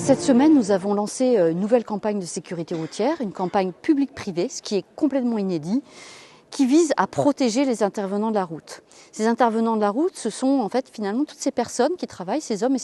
Cette semaine, nous avons lancé une nouvelle campagne de sécurité routière, une campagne publique-privée, ce qui est complètement inédit, qui vise à protéger les intervenants de la route. Ces intervenants de la route, ce sont en fait finalement toutes ces personnes qui travaillent, ces hommes et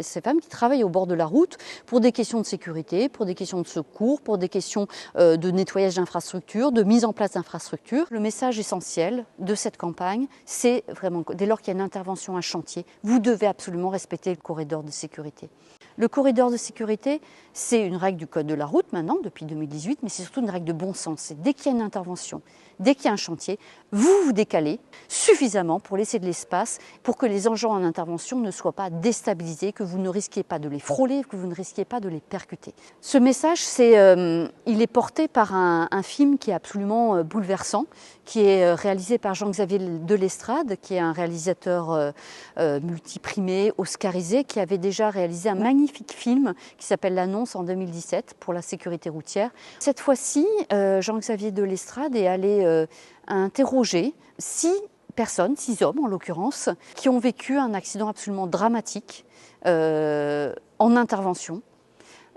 ces femmes qui travaillent au bord de la route pour des questions de sécurité, pour des questions de secours, pour des questions de nettoyage d'infrastructures, de mise en place d'infrastructures. Le message essentiel de cette campagne, c'est vraiment dès lors qu'il y a une intervention à chantier, vous devez absolument respecter le corridor de sécurité. Le corridor de sécurité, c'est une règle du code de la route maintenant, depuis 2018, mais c'est surtout une règle de bon sens. C'est dès qu'il y a une intervention, dès qu'il y a un chantier, vous vous décalez suffisamment pour laisser de l'espace, pour que les engins en intervention ne soient pas déstabilisés, que vous ne risquiez pas de les frôler, que vous ne risquiez pas de les percuter. Ce message, il est porté par un film qui est absolument bouleversant, qui est réalisé par Jean-Xavier de Lestrade, qui est un réalisateur multiprimé, oscarisé, qui avait déjà réalisé un magnifique film qui s'appelle L'Annonce en 2017 pour la sécurité routière. Cette fois-ci, Jean-Xavier de Lestrade est allé interroger 6 personnes, 6 hommes en l'occurrence, qui ont vécu un accident absolument dramatique en intervention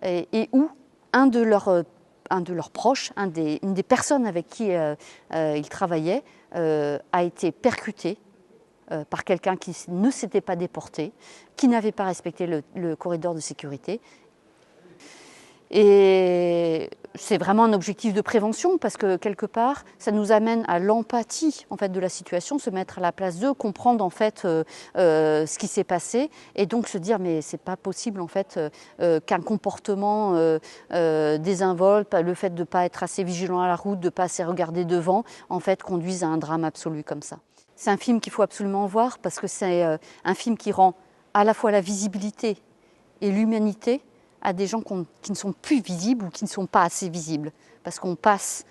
et où un de leurs proches, une des personnes avec qui il travaillait, a été percuté par quelqu'un qui ne s'était pas déporté, qui n'avait pas respecté le corridor de sécurité. Et c'est vraiment un objectif de prévention parce que quelque part, ça nous amène à l'empathie en fait, de la situation, se mettre à la place d'eux, comprendre en fait ce qui s'est passé et donc se dire mais c'est pas possible en fait qu'un comportement désinvolte, le fait de ne pas être assez vigilant à la route, de ne pas assez regarder devant, en fait conduise à un drame absolu comme ça. C'est un film qu'il faut absolument voir parce que c'est un film qui rend à la fois la visibilité et l'humanité à des gens qui ne sont plus visibles ou qui ne sont pas assez visibles. Parce qu'on passe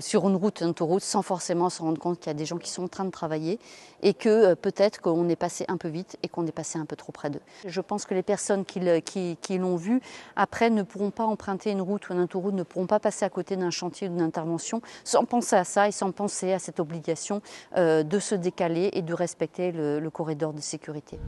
sur une route, une autoroute, sans forcément se rendre compte qu'il y a des gens qui sont en train de travailler et que peut-être qu'on est passé un peu vite et qu'on est passé un peu trop près d'eux. Je pense que les personnes qui l'ont vu, après, ne pourront pas emprunter une route ou une autoroute, ne pourront pas passer à côté d'un chantier ou d'une intervention sans penser à ça et sans penser à cette obligation de se décaler et de respecter le corridor de sécurité.